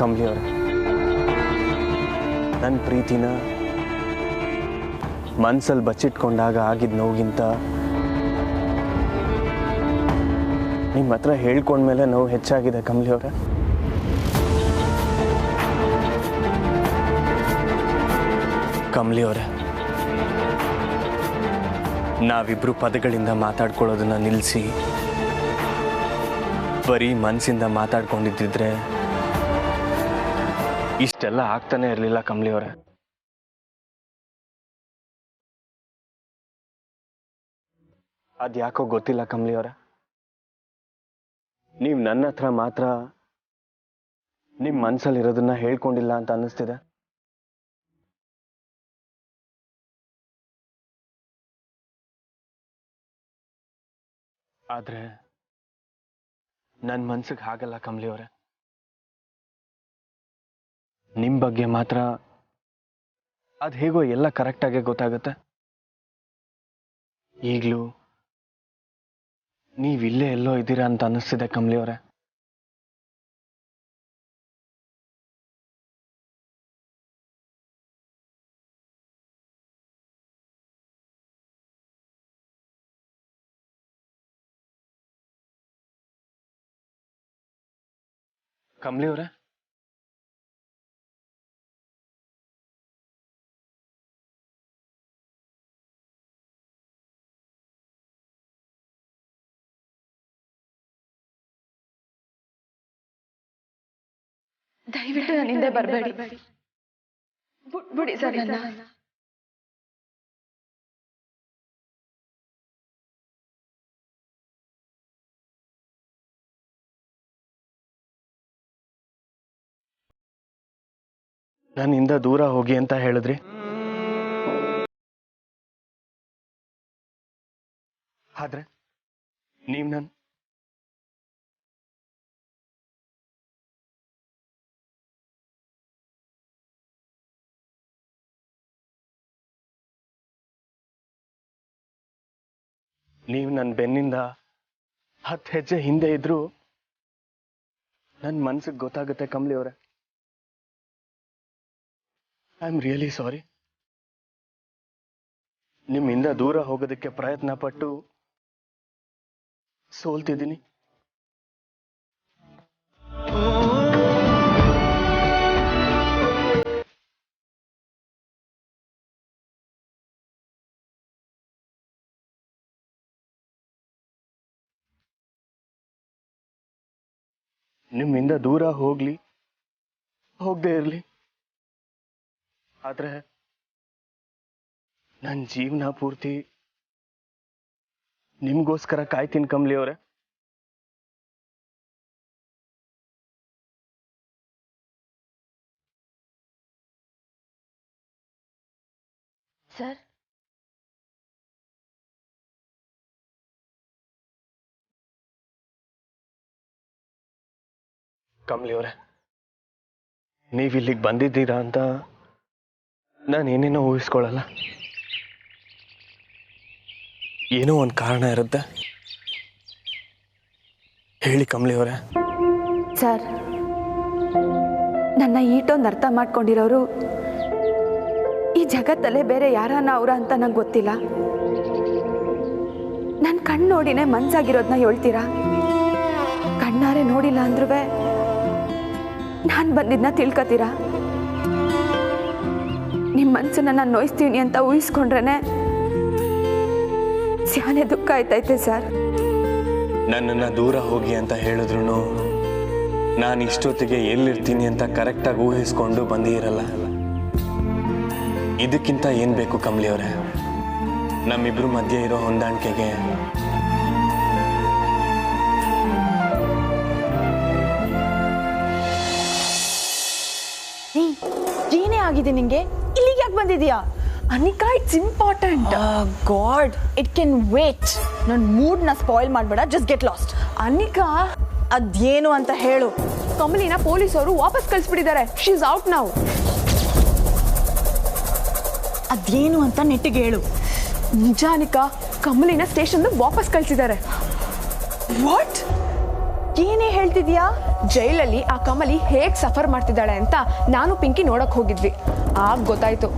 ಕಮಲಿ ಅವರೇ, ನನ್ನ ಪ್ರೀತಿನ ಮನಸ್ಸಲ್ಲಿ ಬಚ್ಚಿಟ್ಕೊಂಡಾಗ ಆಗಿದ್ದ ನೋವಿಗಿಂತ ನಿಮ್ಮ ಹತ್ರ ಹೇಳ್ಕೊಂಡ್ಮೇಲೆ ನೋವು ಹೆಚ್ಚಾಗಿದೆ ಕಮಲಿ ಅವರೇ. ಕಮಲಿ ಅವರೇ, ನಾವಿಬ್ರು ಪದಗಳಿಂದ ಮಾತಾಡ್ಕೊಳ್ಳೋದನ್ನ ನಿಲ್ಲಿಸಿ ಬರೀ ಮನಸ್ಸಿಂದ ಮಾತಾಡ್ಕೊಂಡಿದ್ದಿದ್ರೆ ಇಷ್ಟೆಲ್ಲ ಆಗ್ತಾನೆ ಇರಲಿಲ್ಲ ಕಮಲಿ ಅವರೇ. ಅದ್ಯಾಕೋ ಗೊತ್ತಿಲ್ಲ ಕಮಲಿ ಅವರೇ, ನೀವು ನನ್ನ ಹತ್ರ ಮಾತ್ರ ನಿಮ್ಮ ಮನಸ್ಸಲ್ಲಿರೋದನ್ನ ಹೇಳ್ಕೊಂಡಿಲ್ಲ ಅಂತ ಅನ್ನಿಸ್ತಿದೆ. ಆದ್ರೆ ನನ್ನ ಮನ್ಸಿಗೆ ಹಾಗಲ್ಲ ಕಮಲಿ ಅವರೇ. ನಿಮ್ಮ ಬಗ್ಗೆ ಮಾತ್ರ ಅದು ಹೇಗೋ ಎಲ್ಲ ಕರೆಕ್ಟಾಗೆ ಗೊತ್ತಾಗುತ್ತೆ. ಈಗಲೂ ನೀವಿಲ್ಲೇ ಎಲ್ಲೋ ಇದ್ದೀರಾ ಅಂತ ಅನ್ನಿಸ್ತಿದೆ ಕಮಲಿ ಅವರೇ. ಕಮಲಿ ಅವರೇ, ದಯವಿಟ್ಟು ನನ್ನ ಹಿಂದೆ ಬರಬೇಡಿ, ಬಿಡಿ ಸರ್ ನನ್ನ. ನನ್ನಿಂದ ದೂರ ಹೋಗಿ ಅಂತ ಹೇಳಿದ್ರಿ, ಆದ್ರೆ ನೀವು ನನ್ನ ಬೆನ್ನಿಂದ 10 ಹೆಜ್ಜೆ ಹಿಂದೆ ಇದ್ರು ನನ್ನ ಮನ್ಸಿಗೆ ಗೊತ್ತಾಗುತ್ತೆ ಕಮಲಿ ಅವರೇ. I am really sorry. ನಿಮ್ಮಿಂದ ದೂರ ಹೋಗೋದಕ್ಕೆ ಪ್ರಯತ್ನ ಪಟ್ಟು ಸೋಲ್ತಿದ್ದೀನಿ. ನಿಮ್ಮಿಂದ ದೂರ ಹೋಗದೆ ಇರಲಿ, ಆದ್ರೆ ನನ್ನ ಜೀವನ ಪೂರ್ತಿ ನಿಮ್ಗೋಸ್ಕರ ಕಾಯ್ತೀನಿ ಕಮಲಿ ಅವರೇ. ಸರ್, ಕಮಲಿ ಅವರೇ, ನೀವಿಲ್ಲಿಗೆ ಬಂದಿದ್ದೀರಾ ಅಂತ ನಾನೇನೇನೋ ಊಹಿಸ್ಕೊಳ್ಳಲ್ಲ. ಏನೋ ಒಂದು ಕಾರಣ ಇರುತ್ತೆ. ಹೇಳಿ ಕಮಲಿ ಅವರೇ. ಸರ್, ನನ್ನ ಈಟೊಂದು ಅರ್ಥ ಮಾಡ್ಕೊಂಡಿರೋರು ಈ ಜಗತ್ತಲ್ಲೇ ಬೇರೆ ಯಾರನ್ನ ಅವ್ರ ಅಂತ ನಂಗೆ ಗೊತ್ತಿಲ್ಲ. ನನ್ನ ಕಣ್ಣು ನೋಡಿನೇ ಮನ್ಸಾಗಿರೋದನ್ನ ಹೇಳ್ತೀರಾ. ಕಣ್ಣಾರೆ ನೋಡಿಲ್ಲ ಅಂದ್ರೂ ನಾನು ಬಂದಿದ್ನ ತಿಳ್ಕೊತೀರಾ. ನಿಮ್ಮ ಮನಸ್ಸನ್ನ ನಾನು ನೋಯಿಸ್ತೀನಿ ಅಂತ ಊಹಿಸ್ಕೊಂಡ್ರೆ ಸ್ಯಾನೆ ದುಃಖ ಆಯ್ತೈತೆ ಸರ್. ನನ್ನನ್ನು ದೂರ ಹೋಗಿ ಅಂತ ಹೇಳಿದ್ರು ನಾನು ಇಷ್ಟೊತ್ತಿಗೆ ಎಲ್ಲಿರ್ತೀನಿ ಅಂತ ಕರೆಕ್ಟಾಗಿ ಊಹಿಸ್ಕೊಂಡು ಬಂದೇ ಇರಲ್ಲ. ಇದಕ್ಕಿಂತ ಏನು ಬೇಕು ಕಮಲಿ ಅವರೇ? ನಮ್ಮಿಬ್ರು ಮಧ್ಯೆ ಇರೋ ಹೊಂದಾಣಿಕೆಗೆ ಏನೇ ಆಗಿದೆ ನಿಂಗೆ? ಇಲ್ಲಿಗೆ ಯಾಕೆ ಬಂದಿದ್ಯಾ? Anika, it's important. God, it can wait. ನನ್ನ ಮೂಡ್ನ ಸ್ಪಾಯ್ಲ್ ಮಾಡಬೇಡ. Just get lost. ಅನಿಕಾ, ಅದೇನು ಅಂತ ಹೇಳು. ಕಮಲಿನ ಪೊಲೀಸರು ವಾಪಸ್ ಕಳಿಸ್ಬಿಟ್ಟಿದ್ದಾರೆ. She is out now. ಅದೇನು ಅಂತ ನೆಟ್ಟಿಗೆ ಹೇಳು. ನಿಜ ಅನಿಕಾ, ಕಮಲಿನ ಸ್ಟೇಷನ್ ವಾಪಸ್ ಕಳಿಸಿದ್ದಾರೆ. ವಾಟ್? ಏನೇ ಹೇಳ್ತಿದ್ಯಾ? ಜೈಲಲ್ಲಿ ಆ ಕಮಲಿ ಹೇಗೆ ಸಫರ್ ಮಾಡ್ತಿದ್ದಾಳೆ ಅಂತ ನಾನು ಪಿಂಕಿ ನೋಡೋಕೆ ಹೋಗಿದ್ವಿ. ಆಗ ಗೊತ್ತಾಯ್ತು.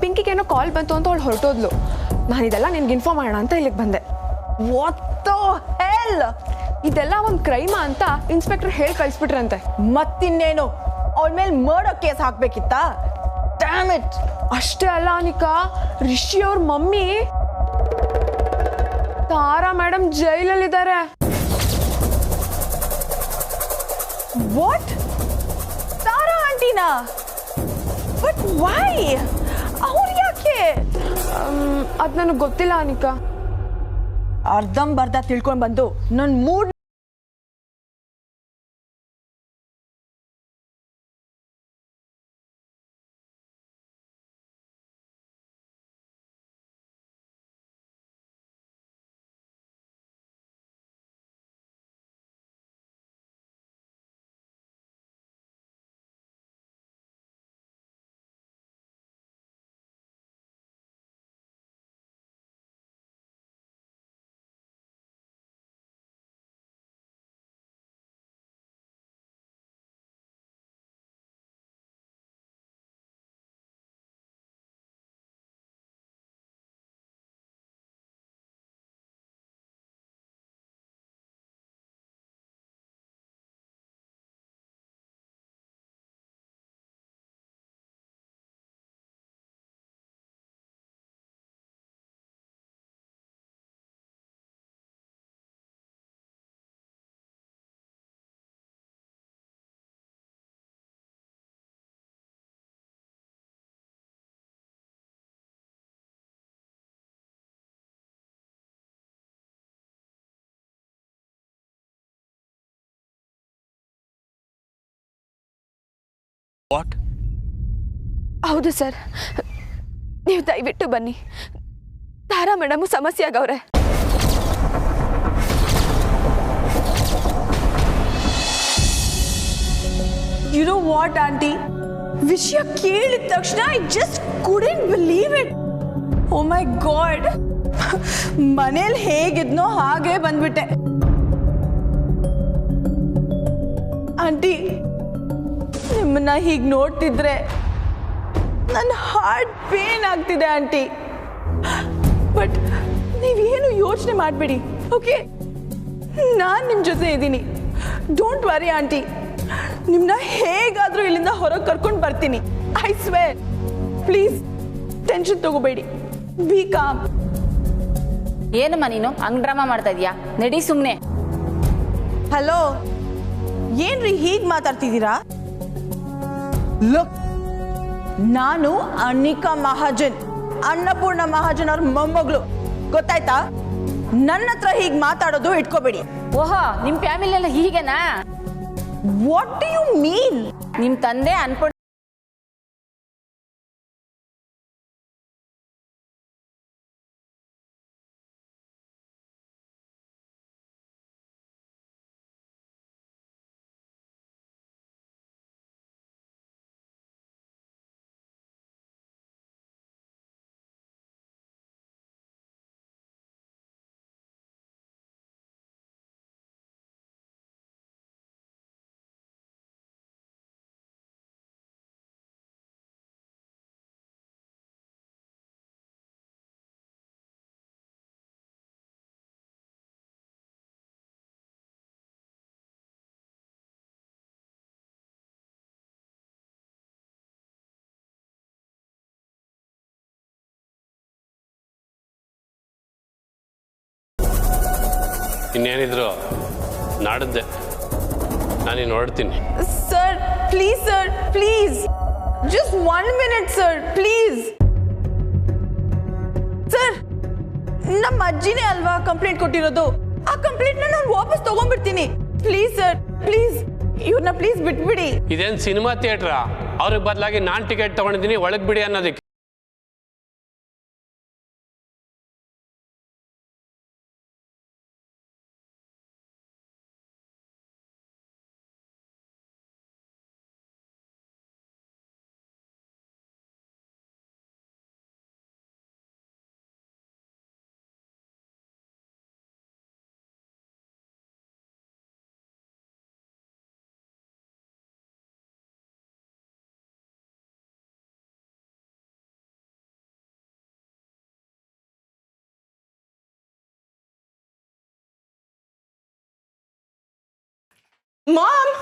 ಪಿಂಕಿಗೇನೋ ಕಾಲ್ ಬಂತು ಅಂತ ಅವಳು ಹೊರಟೋದ್ಲು. ನಾನಿದೆಲ್ಲ ನಿನ್ಗೆ ಇನ್ಫಾರ್ಮ್ ಮಾಡೋಣ ಅಂತ ಇಲ್ಲಿಗೆ ಬಂದೆ. What the hell? ಇದೆಲ್ಲ ಒಂದು ಕ್ರೈಮ ಅಂತ ಇನ್ಸ್ಪೆಕ್ಟರ್ ಹೇಳಿ ಕಳಿಸ್ಬಿಟ್ರಂತೆ. ಮತ್ತಿನ್ನೇನು, ಅವಳ ಮೇಲೆ ಮರ್ಡರ್ ಕೇಸ್ ಹಾಕ್ಬೇಕಿತ್ತಾ? Damn it! ಅಷ್ಟೇ ಅಲ್ಲ ಅನಿಕಾ, ರಿಷಿ ಅವ್ರ ಮಮ್ಮಿ ತಾರಾ ಮೇಡಮ್ ಜೈಲಲ್ಲಿದ್ದಾರೆ. ವಾಟ್? ತಾರಾ ಆಂಟಿನಾ? But why? ಅವ್ರು ಯಾಕೆ? ಅದು ನನಗೆ ಗೊತ್ತಿಲ್ಲ ಅನಿಕಾ. ಅರ್ಧಂಬರ್ಧ ತಿಳ್ಕೊಂಡು ಬಂದು ನನ್ನ ಮೂಡ್ ವಾಟ್? ಹೌದು ಸರ್, ನೀವು ದಯವಿಟ್ಟು ಬನ್ನಿ. ತಾರಾ ಮೇಡಮು ಸಮಸ್ಯೆ ಆಗವ್ರೆ. ಯು ನೋ ವಾಟ್ ಆಂಟಿ, ವಿಷಯ ಕೇಳಿದ ತಕ್ಷಣ I just couldn't believe it. Oh my God, ಮನೇಲಿ ಹೇಗಿದ್ನೋ ಹಾಗೆ ಬಂದ್ಬಿಟ್ಟೆ. ಆಂಟಿ, ನಿಮ್ಮನ್ನ ಹೀಗೆ ನೋಡ್ತಿದ್ರೆ ನನ್ನ ಹಾರ್ಟ್ ಪೇನ್ ಆಗ್ತಿದೆ ಆಂಟಿ. ಬಟ್ ನೀವೇನು ಯೋಚನೆ ಮಾಡಬೇಡಿ, ಓಕೆ? ನಾನು ನಿಮ್ಮ ಜೊತೆ ಇದ್ದೀನಿ. ಡೋಂಟ್ ವರಿ ಆಂಟಿ, ನಿಮ್ಮನ್ನ ಹೇಗಾದರೂ ಇಲ್ಲಿಂದ ಹೊರಗೆ ಕರ್ಕೊಂಡು ಬರ್ತೀನಿ. I swear. ಪ್ಲೀಸ್ ಟೆನ್ಷನ್ ತಗೋಬೇಡಿ, ಬಿ ಕಾಮ್. ಏನಮ್ಮ ನೀನು ಹಂಗ್ ಡ್ರಾಮಾ ಮಾಡ್ತಾ ಇದೀಯಾ? ನಡಿ ಸುಮ್ಮನೆ. ಹಲೋ, ಏನ್ರಿ ಹೀಗೆ ಮಾತಾಡ್ತಿದ್ದೀರಾ? ಲುಕ್, ನಾನು ಅನಿಕಾ ಮಹಾಜನ್, ಅನ್ನಪೂರ್ಣ ಮಹಾಜನ್ ಅವ್ರ ಮೊಮ್ಮಗಳು, ಗೊತ್ತಾಯ್ತಾ? ನನ್ನ ಹತ್ರ ಹೀಗೆ ಮಾತಾಡೋದು ಇಟ್ಕೋಬೇಡಿ. ಓಹೋ, ನಿಮ್ ಫ್ಯಾಮಿಲಿ ಎಲ್ಲ ಹೀಗೆನಾ? What do you mean? ನಿಮ್ ತಂದೆ ಅನ್ಪೂರ್ಣ ಇನ್ನೇನಿದ್ರು ನಾಡಿದ್ದೆ ನಾನು ನೋಡ್ತೀನಿ. Sir please, sir please, just 1 minute sir, please. Sir, ನಮ್ಮ ಅಜ್ಜಿನೇ ಅಲ್ವಾ ಕಂಪ್ಲೇಂಟ್ ಕೊಟ್ಟಿರೋದು? ಆ ಕಂಪ್ಲೇಂಟ್ನ ನಾನು ವಾಪಸ್ ತಗೊಂಡ್ಬಿಡ್ತೀನಿ. ಪ್ಲೀಸ್ ಸರ್, ಪ್ಲೀಸ್, ಇವ್ರನ್ನ ಪ್ಲೀಸ್ ಬಿಟ್ಬಿಡಿ. ಇದೇನು ಸಿನಿಮಾ ಥಿಯೇಟ್ರಾ? ಅವ್ರಿಗೆ ಬದಲಾಗಿ ನಾನು ಟಿಕೆಟ್ ತಗೊಂಡಿದ್ದೀನಿ, ಒಳಗೆ ಬಿಡಿ ಅನ್ನೋದಕ್ಕೆ. ಮಾಮ್,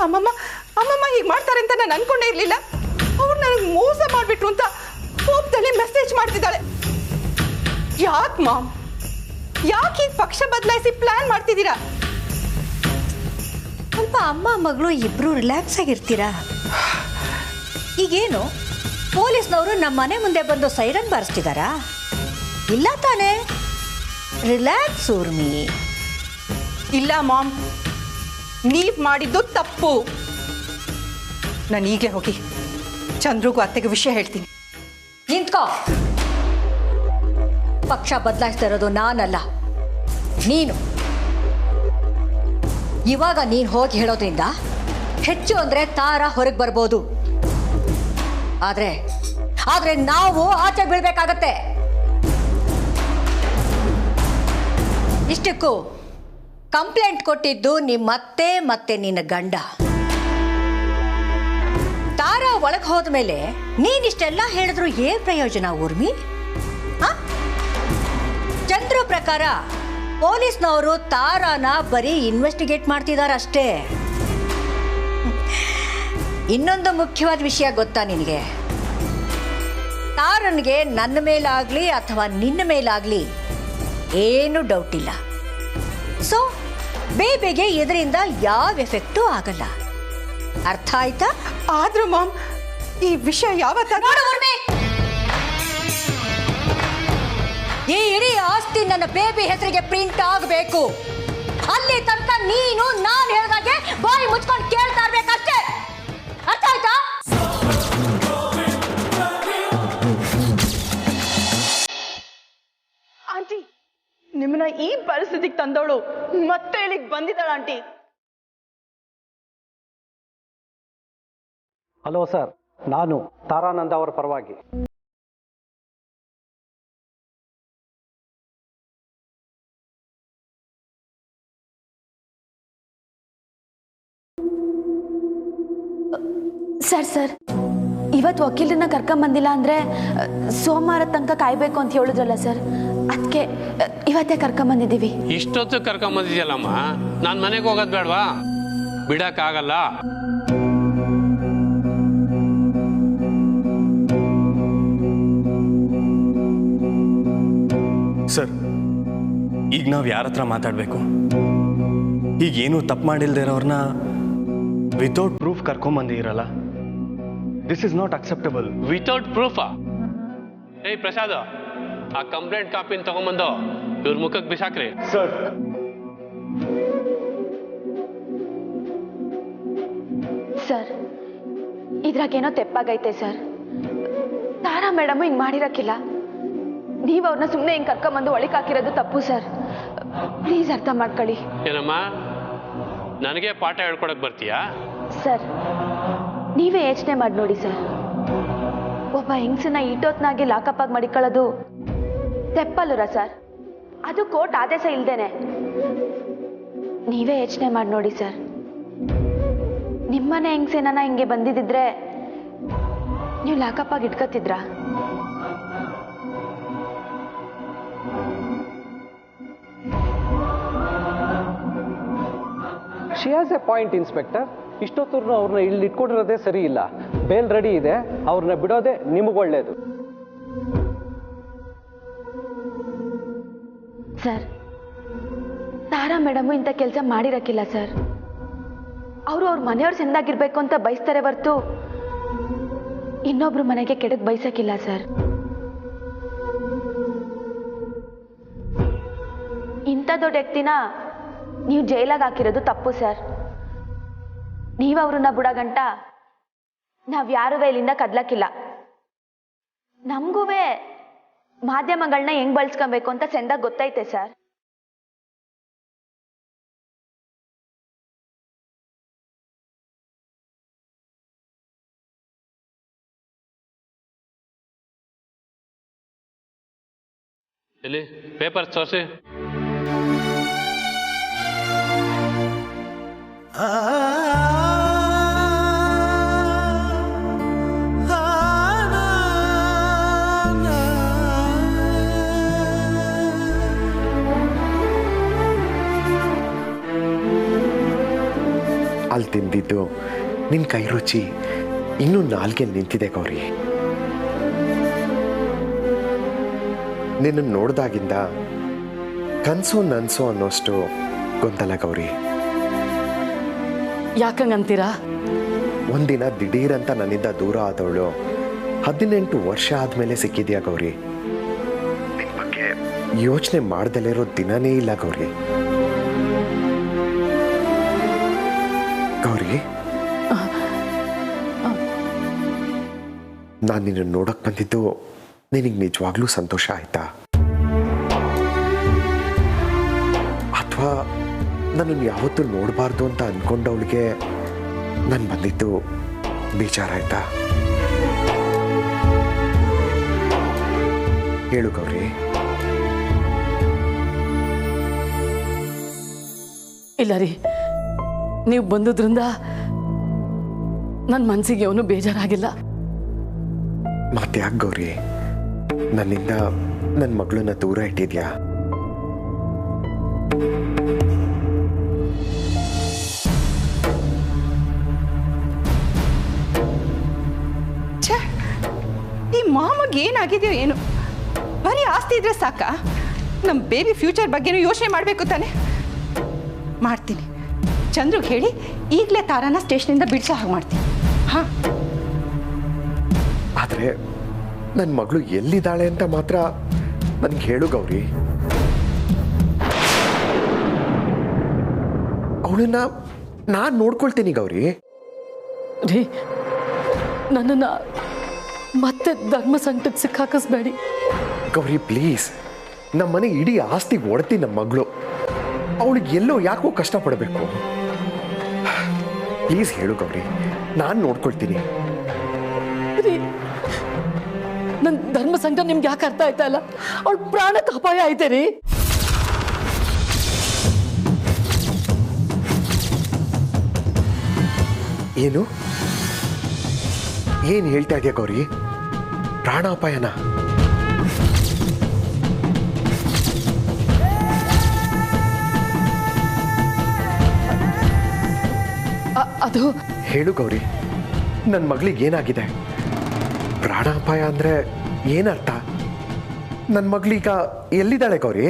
ಅಮ್ಮಮ್ಮ ಅಮ್ಮಮ್ಮ ಹೀಗೆ ಮಾಡ್ತಾರೆ ಅಂತ ನಾನು ಅನ್ಕೊಂಡೇ ಇರಲಿಲ್ಲ. ಅವ್ರು ನನಗೆ ಮೋಸ ಮಾಡಿಬಿಟ್ರು ಅಂತ ಕೋಪದಲ್ಲಿ ಮೆಸೇಜ್ ಮಾಡ್ತಿದ್ದಾಳೆ. ಯಾಕೆ ಮಾಮ್, ಯಾಕೆ ಈಗ ಪಕ್ಷ ಬದಲಾಯಿಸಿ ಪ್ಲಾನ್ ಮಾಡ್ತಿದ್ದೀರಾ? ಸ್ವಲ್ಪ ಅಮ್ಮ ಮಗಳು ಇಬ್ರು ರಿಲ್ಯಾಕ್ಸ್ ಆಗಿರ್ತೀರಾ? ಈಗೇನು ಪೊಲೀಸ್ನವರು ನಮ್ಮ ಮನೆ ಮುಂದೆ ಬಂದು ಸೈರನ್ ಬಾರಿಸ್ತಿದಾರಾ? ಇಲ್ಲ ತಾನೇ? ರಿಲ್ಯಾಕ್ಸ್ ಊರ್ಮಿ. ಇಲ್ಲ ಮಾಮ್, ನೀವ್ ಮಾಡಿದ್ದು ತಪ್ಪು. ನಾನು ಈಗಲೇ ಹೋಗಿ ಚಂದ್ರಿಗೂ ಅತ್ತೆಗೆ ವಿಷಯ ಹೇಳ್ತೀನಿ. ನಿಂತ್ಕೋ. ಪಕ್ಷ ಬದಲಾಯಿಸ್ತಾ ಇರೋದು ನಾನಲ್ಲ, ನೀನು. ಇವಾಗ ನೀನು ಹೋಗಿ ಹೇಳೋದ್ರಿಂದ ಹೆಚ್ಚು ಅಂದ್ರೆ ತಾರ ಹೊರಗೆ ಬರ್ಬೋದು. ಆದ್ರೆ ನಾವು ಆಚೆ ಬೀಳ್ಬೇಕಾಗತ್ತೆ. ಇಷ್ಟಕ್ಕೂ ಕಂಪ್ಲೇಂಟ್ ಕೊಟ್ಟಿದ್ದು ನಿಮ್ಮತ್ತೆ ಮತ್ತೆ ನಿನ್ನ ಗಂಡ. ತಾರಾ ಒಳಗೆ ಹೋದ್ಮೇಲೆ ನೀನಿಷ್ಟೆಲ್ಲ ಹೇಳಿದ್ರು ಏನ್ ಪ್ರಯೋಜನ ಊರ್ಮಿ? ಚಂದ್ರು ಪ್ರಕಾರ ಪೊಲೀಸ್ನವರು ತಾರಾನ ಬರೀ ಇನ್ವೆಸ್ಟಿಗೇಟ್ ಮಾಡ್ತಿದ್ದಾರೆ ಅಷ್ಟೇ. ಇನ್ನೊಂದು ಮುಖ್ಯವಾದ ವಿಷಯ ಗೊತ್ತಾ ನಿನಗೆ? ತಾರನ್ಗೆ ನನ್ನ ಮೇಲಾಗ್ಲಿ ಅಥವಾ ನಿನ್ನ ಮೇಲಾಗ್ಲಿ ಏನು ಡೌಟ್ ಇಲ್ಲ. ಸೊ ಬೇಬಿಗೆ ಇದರಿಂದ ಯಾವ ಎಫೆಕ್ಟು ಆಗಲ್ಲ. ಅರ್ಥ ಆಯ್ತಾ? ಆದ್ರೂ ಮಾಮ್, ಈ ವಿಷಯ ಯಾವತ್ತ ಈ ಇಡೀ ಆಸ್ತಿ ನನ್ನ ಬೇಬಿ ಹೆಸರಿಗೆ ಪ್ರಿಂಟ್ ಆಗಬೇಕು. ಅಲ್ಲಿ ತನಕ ನೀನು ನಾನು ಹೇಳಿದಾಗೆ ಬಾಯಿ ಮುಚ್ಕೊಂಡು ಕೇಳ್ತಾ ಇರ್ಬೇಕಷ್ಟೇ. ಅರ್ಥ ಆಯ್ತಾ? ಆಂಟಿ, ನಿಮ್ಮನ್ನ ಈ ಪರಿಸ್ಥಿತಿಗೆ ತಂದವಳು ಮತ್ತೆ ಇಲ್ಲಿಗೆ ಬಂದಿದ್ದಾಳ ಆಂಟಿ. ಹಲೋ ಸರ್, ನಾನು ತಾರಾನಂದ ಅವರ ಪರವಾಗಿ. ಸರ್ ಇವತ್ತು ವಕೀಲರನ್ನ ಕರ್ಕೊಂಬಂದಿಲ್ಲ ಅಂದರೆ ಸೋಮವಾರ ತನಕ ಕಾಯಬೇಕು ಅಂತ ಹೇಳಿದ್ರಲ್ಲ ಸರ್, ಅದಕ್ಕೆ ಇವತ್ತೇ ಕರ್ಕೊಂಬಂದಿದ್ದೀವಿ. ಇಷ್ಟೊತ್ತು ಕರ್ಕೊಂಬಂದಿದ್ಯಲ್ಲಮ್ಮ, ನಾನು ಮನೆಗೆ ಹೋಗೋದು ಬೇಡವಾ? ಬಿಡಕ್ಕಾಗಲ್ಲ. ಸರ್, ಈಗ ನಾವು ಯಾರ ಹತ್ರ ಮಾತಾಡಬೇಕು? ಈಗ ಏನು ತಪ್ಪು ಮಾಡಿಲ್ದೇ ಇರೋರ್ನ ವಿತೌಟ್ ಪ್ರೂಫ್ ಕರ್ಕೊಂಬಂದಿರಲ್ಲ. This is not acceptable. Without ಪ್ರೂಫಾ? ಏಯ್ ಪ್ರಸಾದ್, ಆ ಕಂಪ್ಲೇಂಟ್ ಕಾಪಿನ ತಗೊಂಬಂದು ಇವ್ರ ಮುಖಕ್ಕೆ ಬಿಸಾಕ್ರಿ. ಸರ್, ಸರ್ ಇದ್ರಾಗೇನೋ ತೆಪ್ಪಾಗೈತೆ ಸರ್. ತಾರಾ ಮೇಡಮ್ ಹಿಂಗೆ ಮಾಡಿರಕ್ಕಿಲ್ಲ. ನೀವು ಅವ್ರನ್ನ ಸುಮ್ಮನೆ ಹಿಂಗೆ ಕರ್ಕೊಂಬಂದು ಒಳಗೆ ಹಾಕಿರೋದು ತಪ್ಪು ಸರ್. ಪ್ಲೀಸ್ ಅರ್ಥ ಮಾಡ್ಕೊಳ್ಳಿ. ಏನಮ್ಮ, ನನಗೆ ಪಾಠ ಹೇಳ್ಕೊಡಕ್ ಬರ್ತೀಯಾ? ಸರ್ ನೀವೇ ಯೋಚನೆ ಮಾಡಿ ನೋಡಿ ಸರ್. ಒಬ್ಬ ಹೆಂಗಸನ್ನ ಈಟೊತ್ನಾಗೆ ಲಾಕಪ್ ಆಗಿ ಮಾಡಿಕೊಳ್ಳೋದು ತೆಪ್ಪಲ್ಲೂರ ಸರ್? ಅದು ಕೋರ್ಟ್ ಆದೇಶ ಇಲ್ದೇನೆ. ನೀವೇ ಯೋಚನೆ ಮಾಡಿ ನೋಡಿ ಸರ್. ನಿಮ್ಮನೆ ಹೆಂಗಸೇನ ಹಿಂಗೆ ಬಂದಿದ್ದಿದ್ರೆ ನೀವು ಲಾಕಪ್ ಆಗಿ ಇಟ್ಕೋತಿದ್ರಾ? She has a point inspector. ಇಷ್ಟೊತ್ತೂ ಅವ್ರನ್ನ ಇಲ್ಲಿ ಇಟ್ಕೊಂಡಿರೋದೇ ಸರಿ ಇಲ್ಲ. ಬೇಲ್ ರೆಡಿ ಇದೆ, ಅವ್ರನ್ನ ಬಿಡೋದೇ ನಿಮಗೊಳ್ಳೇದು. ಸರ್, ತಾರಾ ಮೇಡಮು ಇಂಥ ಕೆಲಸ ಮಾಡಿರಕ್ಕಿಲ್ಲ ಸರ್. ಅವರು ಅವ್ರ ಮನೆಯವ್ರು ಚೆಂದಾಗಿರ್ಬೇಕು ಅಂತ ಬಯಸ್ತಾರೆ ಹೊರ್ತು ಇನ್ನೊಬ್ರು ಮನೆಗೆ ಕೆಡಕ್ ಬಯಸಕ್ಕಿಲ್ಲ ಸರ್. ಇಂಥ ದೊಡ್ಡ ವ್ಯಕ್ತಿನ ನೀವು ಜೈಲಾಗ ಹಾಕಿರೋದು ತಪ್ಪು ಸರ್. ನೀವು ಅವ್ರನ್ನ ಬಿಡಗಂಟ ನಾವ್ ಯಾರು ಇಲ್ಲಿಂದ ಕದ್ಲಕ್ಕಿಲ್ಲ. ನಮಗೂ ಮಾಧ್ಯಮಗಳನ್ನ ಹೆಂಗ್ ಬಳಸ್ಕೊಬೇಕು ಅಂತ ಚೆಂದಾಗಿ ಗೊತ್ತೈತೆ ಸರ್. ಎಲ್ಲಿ ಪೇಪರ್ ತೋರಿಸಿ. ಅಲ್ಲಿ ತಿಂದಿದ್ದು ನಿನ್ನ ಕೈ ರುಚಿ ಇನ್ನೂ ನಾಲ್ಗೆ ನಿಂತಿದೆ ಗೌರಿ. ನಿನ್ನ ನೋಡ್ದಾಗಿಂದ ಕನ್ಸು ನನ್ಸು ಅನ್ನೋಷ್ಟು ಗೊಂದಲ ಗೌರಿ. ಯಾಕಂಗಂತೀರಾ? ಒಂದಿನ ದಿಢೀರಂತ ನನ್ನಿಂದ ದೂರ ಆದವಳು 18 ವರ್ಷ ಆದ್ಮೇಲೆ ಸಿಕ್ಕಿದ್ಯಾ ಗೌರಿ. ನಿನ್ ಬಗ್ಗೆ ಯೋಚನೆ ಮಾಡ್ದಲೇ ಇರೋ ದಿನನೇ ಇಲ್ಲ ಗೌರಿ. ಗೌರಿ, ನಾನು ನಿನ್ನ ನೋಡಕ್ ಬಂದಿದ್ದು ನಿನಗೆ ನಿಜವಾಗ್ಲೂ ಸಂತೋಷ ಆಯ್ತಾ, ಅಥವಾ ನನ್ನನ್ನು ಯಾವತ್ತೂ ನೋಡಬಾರ್ದು ಅಂತ ಅನ್ಕೊಂಡವಳಿಗೆ ನಾನು ಬಂದಿದ್ದು ಬೇಜಾರಾಯ್ತಾ? ಹೇಳು ಗೌರಿ. ಇಲ್ಲ ರೀ, ನೀವು ಬಂದುದ್ರಿಂದ ನನ್ನ ಮನಸ್ಸಿಗೆ ಅವನು ಬೇಜಾರಾಗಿಲ್ಲ. ಮತ್ತೆ ಯಾಕೆ ಗೌರಿ ನನ್ನಿಂದ ನನ್ನ ಮಗಳನ್ನ ದೂರ ಇಟ್ಟಿದ್ಯಾ? ಈ ಮಾಮಗೆ ಏನಾಗಿದೆಯೋ ಏನು? ಬರೀ ಆಸ್ತಿ ಇದ್ರೆ ಸಾಕ? ನಮ್ಮ ಬೇಬಿ ಫ್ಯೂಚರ್ ಬಗ್ಗೆನೂ ಯೋಚನೆ ಮಾಡಬೇಕು ತಾನೆ. ಮಾಡ್ತೀನಿ, ಚಂದ್ರಿಗೆ ಹೇಳಿ ಈಗಲೇ ತಾರಾನ ಸ್ಟೇಷನಿಂದ ಬಿಡಿಸೋ ಹಾಗೆ ಮಾಡ್ತೀನಿ. ಹಾ, ಆದರೆ ನನ್ನ ಮಗಳು ಎಲ್ಲಿದ್ದಾಳೆ ಅಂತ ಮಾತ್ರ ನನಗೆ ಹೇಳು ಗೌರಿ. ಅವಳನ್ನ ನಾನು ನೋಡ್ಕೊಳ್ತೀನಿ ಗೌರಿ. ರೀ, ನನ್ನನ್ನು ಮತ್ತೆ ಧರ್ಮ ಸಂಕಟಕ್ಕೆ ಸಿಕ್ಕಾಕಿಸ್ಬೇಡಿ ಗೌರಿ ಪ್ಲೀಸ್. ನಮ್ಮ ಮನೆ ಇಡೀ ಆಸ್ತಿಗೆ ಒಡ್ತಿ ನಮ್ಮ ಮಗಳು. ಅವಳಿಗೆ ಎಲ್ಲೋ ಯಾಕೋ ಕಷ್ಟಪಡಬೇಕು. ಪ್ಲೀಸ್ ಹೇಳು ಗೌರಿ, ನಾನು ನೋಡ್ಕೊಳ್ತೀನಿ. ನನ್ನ ಧರ್ಮ ಸಂಕಟ ನಿಮ್ಗೆ ಯಾಕೆ ಅರ್ಥ ಆಯ್ತಾ ಇಲ್ಲ? ಅವಳ ಪ್ರಾಣಕ್ಕೆ ಅಪಾಯ ಐತೆ ರೀ. ಏನು ಏನು ಹೇಳ್ತಾ ಇದೆಯಾ ಗೌರಿ? ಪ್ರಾಣಾಪಾಯನ? ಅದು ಹೇಳು ಗೌರಿ, ನನ್ನ ಮಗಳಿಗೆ ಏನಾಗಿದೆ? ಪ್ರಾಣಾಪಾಯ ಅಂದ್ರೆ ಏನರ್ಥ? ನನ್ನ ಮಗಳೀಗ ಎಲ್ಲಿದ್ದಾಳೆ ಗೌರಿ?